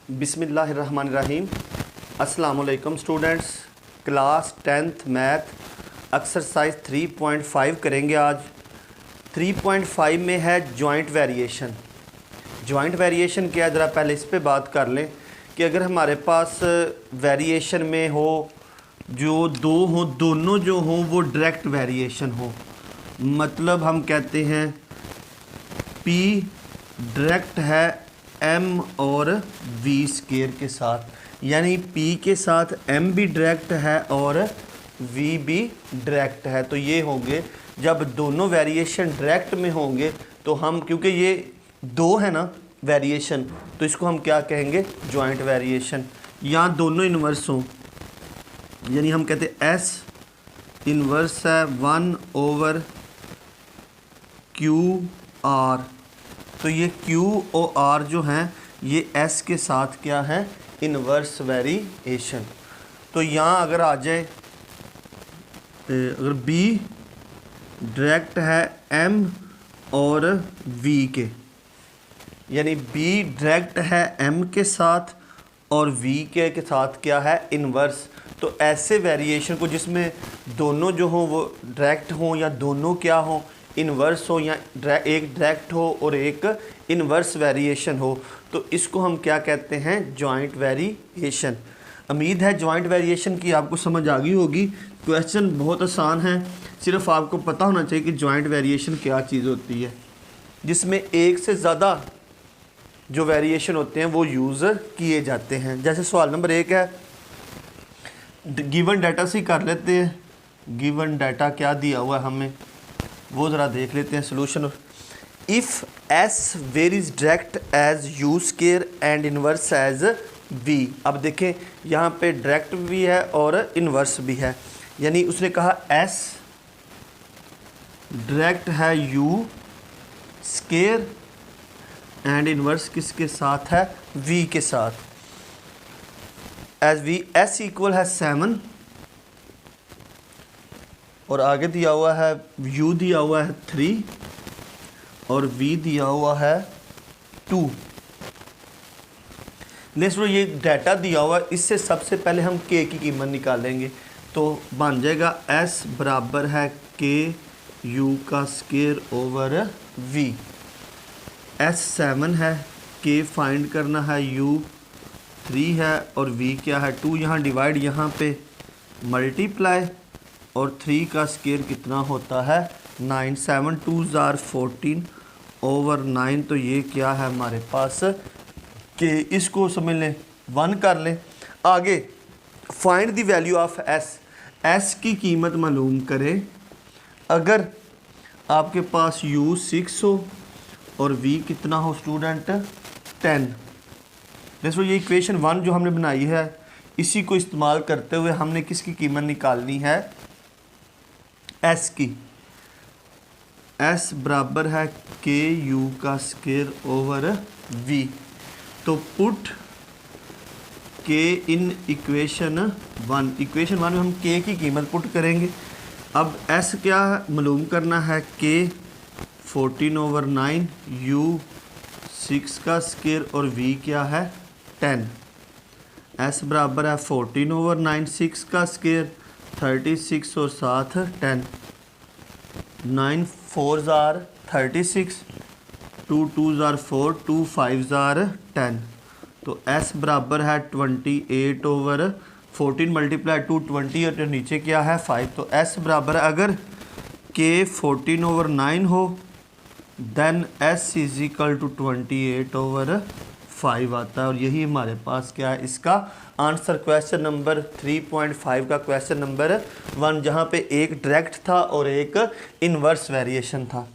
बिस्मिल्लाहिर्रहमानिर्रहीम। अस्सलामुअलैकुम students. Class 10th math exercise 3.5 करेंगे आज। 3.5 में है जॉइंट वेरिएशन। जॉइंट वेरिएशन क्या है, ज़रा पहले इस पे बात कर लें कि अगर हमारे पास वेरिएशन में हो जो दो हों, दोनों जो हों वो डायरेक्ट वेरिएशन हो, मतलब हम कहते हैं P डायरेक्ट है M और V स्केयर के साथ, यानी P के साथ M भी डायरेक्ट है और V भी डायरेक्ट है। तो ये होंगे जब दोनों वेरिएशन डायरेक्ट में होंगे तो हम, क्योंकि ये दो है ना वेरिएशन, तो इसको हम क्या कहेंगे, जॉइंट वेरिएशन। यहाँ दोनों इन्वर्स हों, यानी हम कहते हैं S इन्वर्स है 1/QR, तो ये Q और R जो हैं ये S के साथ क्या है, इन्वर्स वेरिएशन। तो यहाँ अगर आ जाए, अगर B डायरेक्ट है M और V के, यानी B डायरेक्ट है M के साथ और V के साथ क्या है, इन्वर्स। तो ऐसे वेरिएशन को जिसमें दोनों जो हों वो डायरेक्ट हों या दोनों क्या हों, इन्वर्स हो, या एक डायरेक्ट हो और एक इन्वर्स वेरिएशन हो, तो इसको हम क्या कहते हैं, जॉइंट वेरिएशन। उम्मीद है जॉइंट वेरिएशन की आपको समझ आ गई होगी। क्वेश्चन बहुत आसान है, सिर्फ आपको पता होना चाहिए कि जॉइंट वेरिएशन क्या चीज़ होती है, जिसमें एक से ज़्यादा जो वेरिएशन होते हैं वो यूज़ किए जाते हैं। जैसे सवाल नंबर 1 है, गिवन डाटा से कर लेते हैं। गिवन डाटा क्या दिया हुआ है हमें वो ज़रा देख लेते हैं solution. If s varies direct as u square and inverse as v. अब देखें यहाँ पे डायरेक्ट भी है और इन्वर्स भी है, यानी उसने कहा एस डायरेक्ट है यू स्केयर एंड इन्वर्स किसके साथ है, वी के साथ। एज वी एस इक्वल है 7 और आगे दिया हुआ है u दिया हुआ है 3 और v दिया हुआ है 2। नेक्स्ट ये डाटा दिया हुआ है, इससे सबसे पहले हम k की कीमत निकालेंगे, तो बन जाएगा s बराबर है k u का स्केयर ओवर v। s 7 है, k फाइंड करना है, u 3 है और v क्या है 2। यहाँ डिवाइड, यहाँ पे मल्टीप्लाई, और 3 का स्केयर कितना होता है 9। 7 2s are 14 ओवर 9, तो ये क्या है हमारे पास कि इसको समझ लें 1 कर लें। आगे find the value of s, s की कीमत मालूम करें। अगर आपके पास u 6 हो और v कितना हो स्टूडेंट 10। जैसे ये इक्वेशन 1 जो हमने बनाई है, इसी को इस्तेमाल करते हुए हमने किसकी कीमत निकालनी है, s की। s बराबर है k u का स्केयर ओवर v। तो put k in equation 1। Equation 1 में हम k की कीमत पुट करेंगे। अब s क्या मालूम करना है, k 14 ओवर 9, u 6 का स्केयर और v क्या है 10। s बराबर है 14 ओवर 9, 6 का स्केयर 36 और साथ 10। 9 4s are 36, 2 2s are 4, 2 5s are 10। तो s बराबर है 28 ओवर 14 मल्टीप्लाई 2 20 और नीचे क्या है 5। तो s बराबर है, अगर k 14 ओवर 9 हो then s is equal to 28 over 5 आता है। और यही हमारे पास क्या है, इसका आंसर क्वेश्चन नंबर 3.5 का क्वेश्चन नंबर 1, जहाँ पे एक डायरेक्ट था और एक इन्वर्स वेरिएशन था।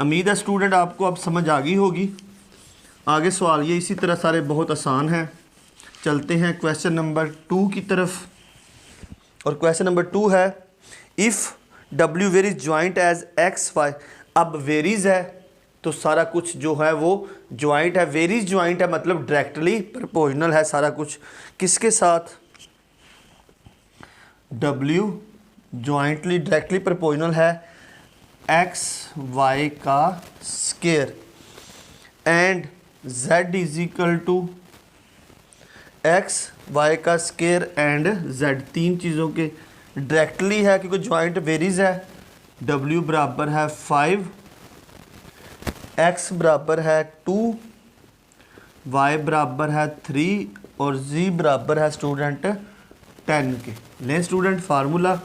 उम्मीद है स्टूडेंट आपको अब समझ आ गई होगी। आगे सवाल ये इसी तरह सारे बहुत आसान हैं। चलते हैं क्वेश्चन नंबर 2 की तरफ, और क्वेश्चन नंबर 2 है if w varies joint as x y। अब वेरीज है तो सारा कुछ जो है वो जॉइंट है, वेरीज जॉइंट है मतलब डायरेक्टली प्रोपोर्शनल है सारा कुछ। किसके साथ, W जॉइंटली डायरेक्टली प्रोपोर्शनल है x y का square and z is equal to x y का स्केयर एंड जेड, तीन चीज़ों के डायरेक्टली है क्योंकि जॉइंट वेरीज है। डब्ल्यू बराबर है 5, एक्स बराबर है 2, वाई बराबर है 3 और जी बराबर है स्टूडेंट 10 के। लें स्टूडेंट फार्मूला,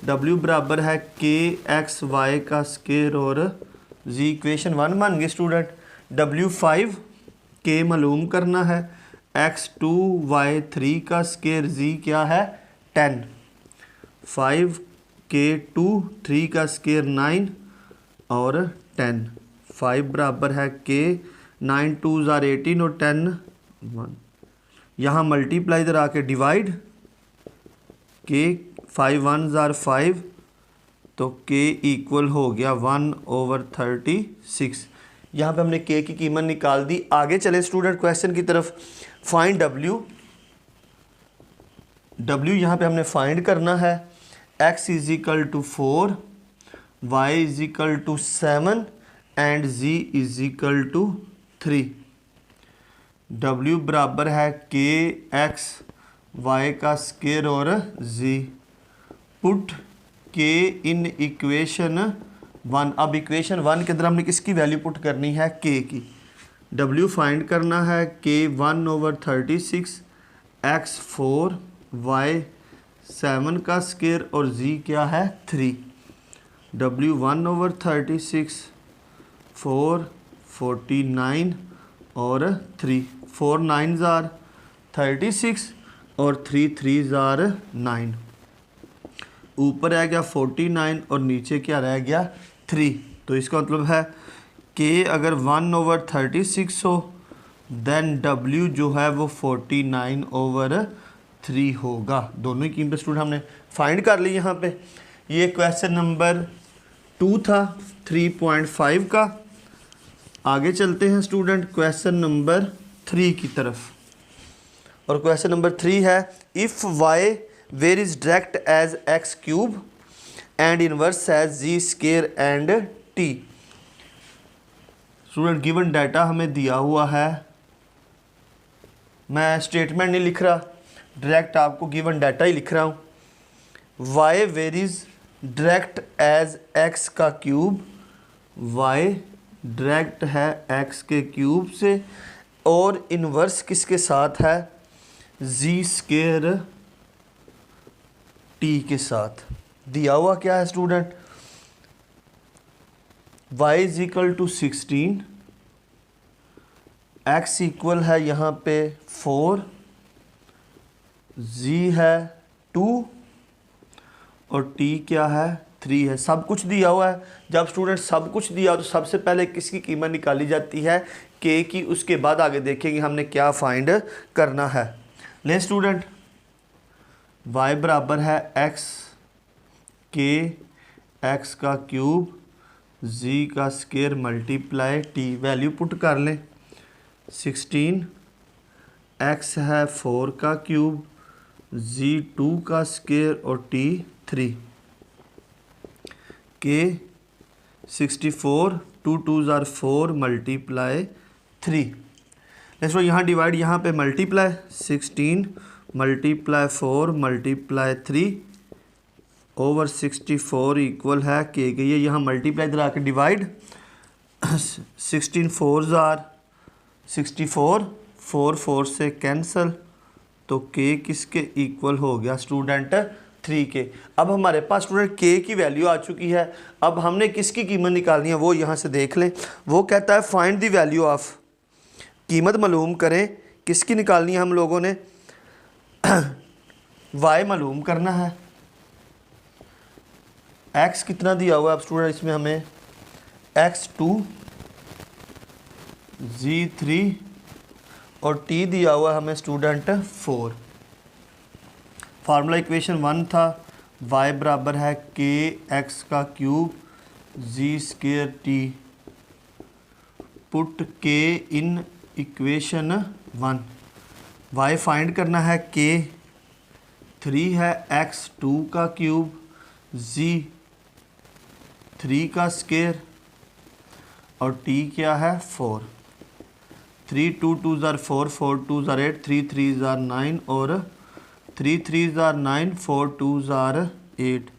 डब्ल्यू बराबर है के एक्स वाई का स्केयर और जी इक्वेशन 1 बन गई स्टूडेंट। डब्ल्यू 5 के मालूम करना है, एक्स 2 वाई 3 का स्केयर, जी क्या है 10, 5 के 2 3 का स्केयर 9 और 10, 5 बराबर है के 9 2 ज़ार 18 और 10 1, यहाँ मल्टीप्लाई इधर आके डिवाइड, के 5 1 ज़ार 5 तो के इक्वल हो गया 1/36। यहाँ पे हमने के की कीमत निकाल दी। आगे चले स्टूडेंट क्वेश्चन की तरफ। फाइंड डब्ल्यू, डब्ल्यू यहाँ पे हमने फाइंड करना है। x is equal to 4, y is equal to 7 and z is equal to 3। w बराबर है के एक्स वाई का स्केयर और z। पुट के इन इक्वेशन 1। अब इक्वेशन 1 के अंदर हमने किसकी वैल्यू पुट करनी है, के की। w फाइंड करना है के 1/36, x 4, y 7 का स्केयर और z क्या है 3। w 1/36, 4 49 और 3, 4 9 ज़ार 36 और 3 3 ज़ार 9। ऊपर रह गया 49 और नीचे क्या रह गया 3। तो इसका मतलब है कि अगर 1/36 हो देन W जो है वो 49/3 होगा। दोनों ही कीमत स्टूडेंट हमने फाइंड कर ली यहाँ पे। ये क्वेश्चन नंबर 2 था 3.5 का। आगे चलते हैं स्टूडेंट क्वेश्चन नंबर 3 की तरफ। और क्वेश्चन नंबर 3 है, if y varies direct as x cube and inverse as z square and t. Student given data हमें दिया हुआ है, मैं स्टेटमेंट नहीं लिख रहा, डायरेक्ट आपको गिवन डाटा ही लिख रहा हूँ। y varies direct as x का क्यूब, y डायरेक्ट है x के क्यूब से और इनवर्स किसके साथ है, जी स्केयर टी के साथ। दिया हुआ क्या है student, y is equal to 16, x equal है यहाँ पे 4, z है 2 और t क्या है 3 है। सब कुछ दिया हुआ है। जब स्टूडेंट सब कुछ दिया तो सबसे पहले किसकी कीमत निकाली जाती है, k की। उसके बाद आगे देखेंगे हमने क्या फाइंड करना है। ले स्टूडेंट y बराबर है x के एक्स का क्यूब z का square multiply t। Value put कर लें, 16 x है 4 का क्यूब, z 2 का स्केयर और t 3 के 64 2 2 ज़ार 4 मल्टीप्लाई 3। नेक्स्ट यहाँ डिवाइड, यहाँ पे multiply 16 multiply 4 multiply 3 over 64 equal है के गई है। यहाँ मल्टीप्लाई इधर आके डिवाइड, 16 4 ज़ार 64, 4 4 से कैंसल तो के किसके इक्वल हो गया स्टूडेंट 3 के। अब हमारे पास स्टूडेंट के की वैल्यू आ चुकी है। अब हमने किसकी कीमत निकालनी है वो यहाँ से देख लें। वो कहता है फाइंड द वैल्यू ऑफ, कीमत मालूम करें। किसकी निकालनी है हम लोगों ने, y मालूम करना है। x कितना दिया हुआ है अब स्टूडेंट, इसमें हमें x2 z3 और t दिया हुआ है हमें स्टूडेंट 4। फार्मूला इक्वेशन 1 था, y बराबर है के एक्स का क्यूब जी स्केयर टी। पुट के इन इक्वेशन 1। y फाइंड करना है, के 3 है एक्स 2 का क्यूब, z 3 का स्केयर और t क्या है 4। 3 2 2 ज़ार 4 4 2 ज़ार 8 3 3 ज़ार 9 और 3 3 ज़ार 9 4 2 ज़ार 8।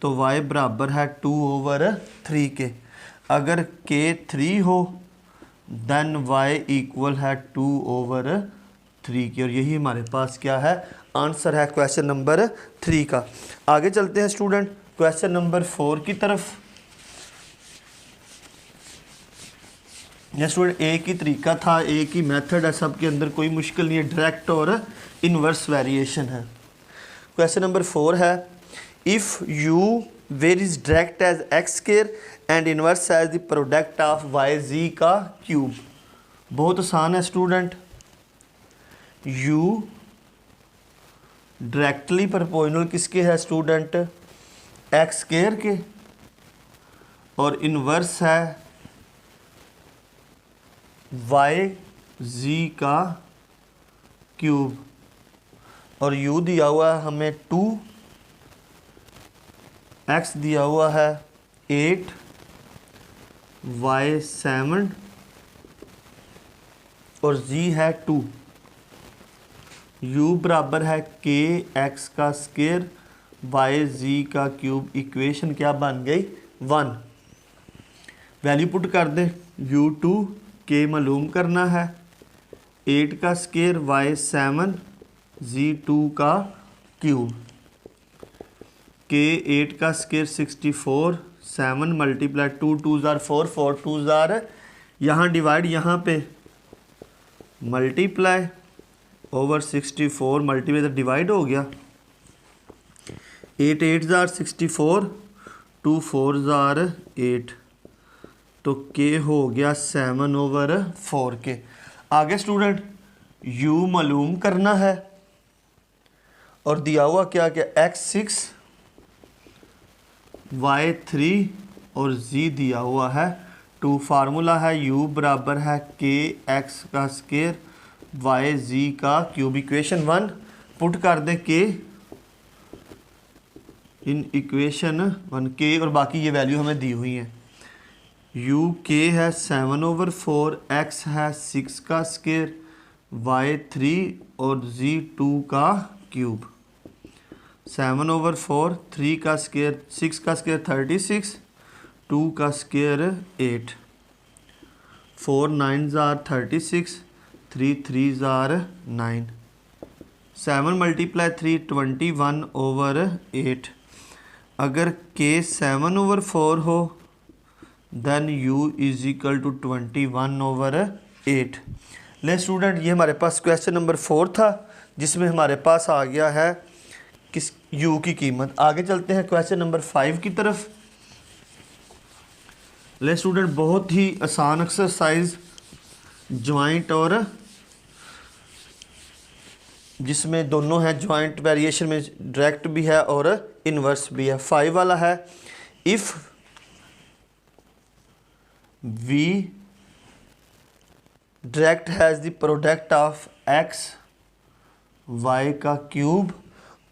तो y बराबर है 2/3 के। अगर k 3 हो देन y इक्वल है 2/3 के। और यही हमारे पास क्या है, आंसर है क्वेश्चन नंबर 3 का। आगे चलते हैं स्टूडेंट क्वेश्चन नंबर 4 की तरफ। ये स्टूडेंट एक ही तरीका था, एक ही मेथड है, सब के अंदर कोई मुश्किल नहीं है, डायरेक्ट और इन्वर्स वेरिएशन है। क्वेश्चन नंबर 4 है, if u varies direct as x square and inverse as the product of y z का क्यूब। बहुत आसान है स्टूडेंट, u डायरेक्टली प्रोपोर्शनल किसके है स्टूडेंट, एक्स स्क्वायर के, और इन्वर्स है वाई जी का क्यूब। और u दिया हुआ है हमें 2, x दिया हुआ है 8, y 7 और z है 2। u बराबर है k x का स्क्वायर y z का क्यूब। इक्वेशन क्या बन गई, 1। वैल्यू पुट कर दें, u2 k मालूम करना है, 8 का स्क्वायर y 7 z2 का क्यूब। k 8 का स्क्वायर 64, 7 मल्टीप्लाई 2 2 ज़ार 4 4 2 ज़ार, यहाँ डिवाइड यहाँ पे मल्टीप्लाई ओवर 64 मल्टीप्लाई तो डिवाइड हो गया। 8 8 ज़ार 64, 2 4 ज़ार 8, तो k हो गया 7/4 के। आगे स्टूडेंट u मालूम करना है और दिया हुआ क्या क्या, x 6 y 3 और z दिया हुआ है 2। फार्मूला है u बराबर है k x का स्क्वायर y z का क्यूब। इक्वेशन 1 पुट कर दें k इन इक्वेशन 1 k, और बाकी ये वैल्यू हमें दी हुई है। u k है 7/4, x है 6 का स्क्वायर y 3 और z 2 का क्यूब। 7/4, 3 का स्क्वायर 6 का स्क्वायर 36, 2 का स्क्वायर 8, 4 9 ज़ार 36, 3 3 ज़ार 9, 7 मल्टीप्लाई 3 21/8। अगर k 7/4 हो then u is equal to 21/8। ले स्टूडेंट ये हमारे पास क्वेश्चन नंबर 4 था जिसमें हमारे पास आ गया है किस u की कीमत। आगे चलते हैं क्वेश्चन नंबर 5 की तरफ। ले स्टूडेंट बहुत ही आसान एक्सरसाइज, ज्वाइंट और जिसमें दोनों है, ज्वाइंट वेरिएशन में डायरेक्ट भी है और इन्वर्स भी है। 5 वाला है, if v direct has the product of x y का क्यूब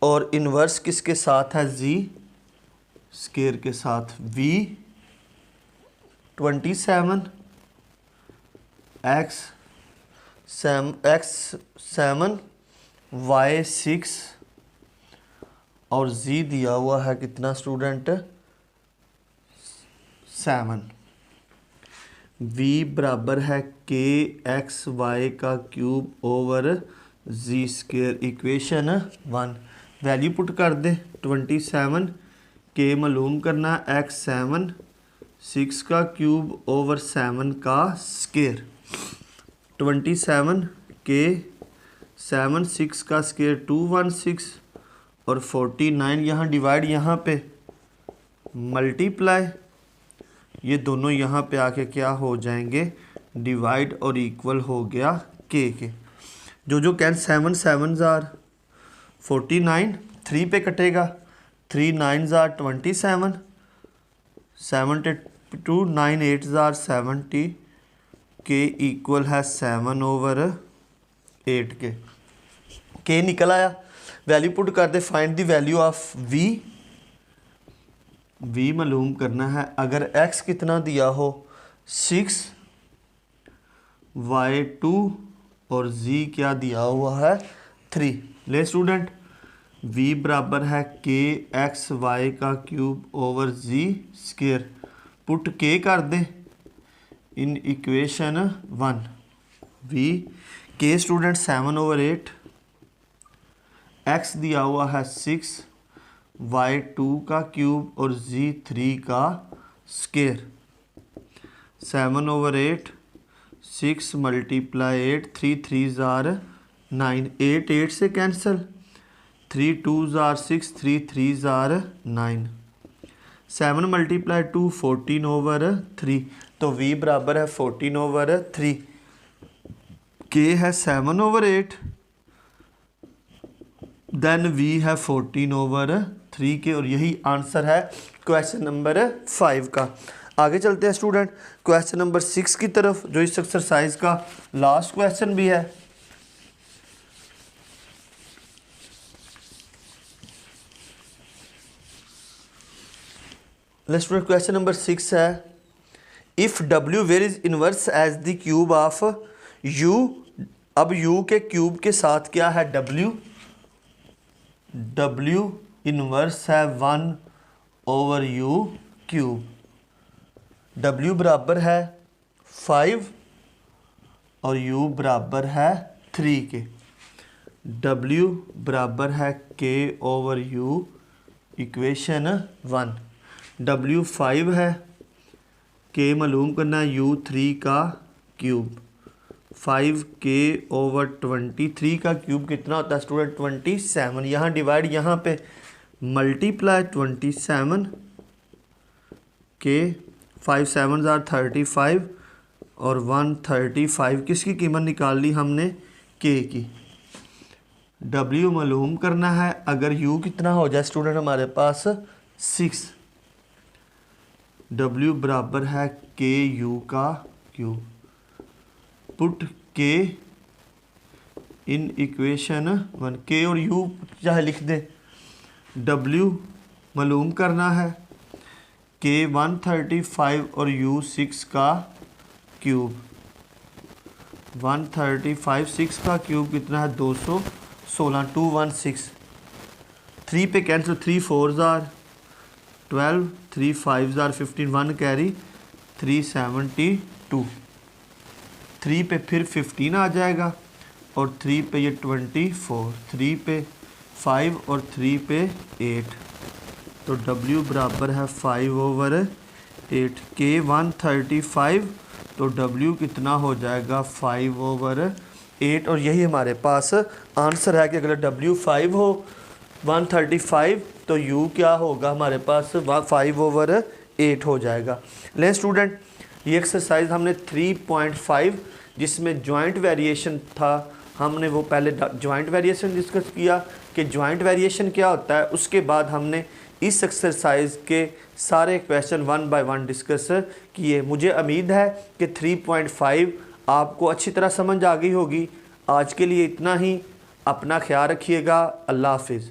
और इन्वर्स किसके साथ है, z स्क्वायर के साथ। v 27, x 7 y 6 और z दिया हुआ है कितना स्टूडेंट, 7। v बराबर है k x y का cube over z square. Equation 1 value put कर दे, 27 k मालूम करना, x 7 6 का क्यूब ओवर 7 का स्क्वायर। 27 k 7 6 का स्क्वायर 216 और 49 यहाँ डिवाइड यहाँ पे मल्टीप्लाई, ये दोनों यहाँ पे आके क्या हो जाएंगे, डिवाइड और इक्वल हो गया k के। जो कैन 7 7 ज़ार 49, 3 पे कटेगा, 3 9 ज़ार 27, 72 9 8 ज़ार 70, k इक्वल है 7/8 के। k निकल आया, वैल्यू पुट कर दे, find the value of v मालूम करना है। अगर x कितना दिया हो 6 y2 और z क्या दिया हुआ है 3। ले स्टूडेंट, v बराबर है k x y का cube over z square. Put k कर दें in equation 1। v k student 7/8, x दिया हुआ है 6, y2 का क्यूब और z3 का स्क्वायर। 7/8, 6 × 8, 3 3 जार 9, 8 8 से कैंसिल, 3 2 जार 6, 3 3 जार 9, 7 × 2 14/3। तो v बराबर है 14/3, k है 7/8, देन v है 14/3 के, और यही आंसर है क्वेश्चन नंबर 5 का। आगे चलते हैं स्टूडेंट क्वेश्चन नंबर 6 की तरफ, जो इस एक्सरसाइज का लास्ट क्वेश्चन भी है। स्टूडेंट क्वेश्चन नंबर 6 है, if w varies inverse as the cube of u। अब u के क्यूब के साथ क्या है w इनवर्स है 1/u क्यूब। w बराबर है 5 और u बराबर है 3 के। w बराबर है k/u इक्वेशन 1। w 5 है, k मालूम करना है u 3 का क्यूब। 5k/23 का क्यूब कितना होता है स्टूडेंट 27। यहाँ डिवाइड, यहाँ पे मल्टीप्लाई 27 के 5 7 जार 35 और 135 किसकी कीमत निकाल ली हमने k की। w मालूम करना है, अगर u कितना हो जाए स्टूडेंट हमारे पास 6। w बराबर है ku का cube. Put k in equation 1। k और u चाहे लिख दें। w मालूम करना है, k 135 और u 6 का क्यूब। 135 6 का क्यूब कितना है 216, 216। 3 पे कैंसिल, 3 4 जार 12, 3 5 जार 15, 1 कैरी 372। 3 पे फिर 15 आ जाएगा और 3 पे ये 24, 3 पे 5 और 3 पे 8। तो w बराबर है 5/8। k 135, तो w कितना हो जाएगा 5/8। और यही हमारे पास आंसर है कि अगर w 5 हो 135 तो u क्या होगा हमारे पास 5/8 हो जाएगा। ले स्टूडेंट, ये एक्सरसाइज हमने 3.5 जिसमें जॉइंट वेरिएशन था, हमने वो पहले जॉइंट वेरिएशन डिस्कस किया कि जॉइंट वेरिएशन क्या होता है। उसके बाद हमने इस एक्सरसाइज के सारे क्वेश्चन 1 बाय 1 डिस्कस किए। मुझे उम्मीद है कि 3.5 आपको अच्छी तरह समझ आ गई होगी। आज के लिए इतना ही, अपना ख्याल रखिएगा। अल्लाह हाफिज़।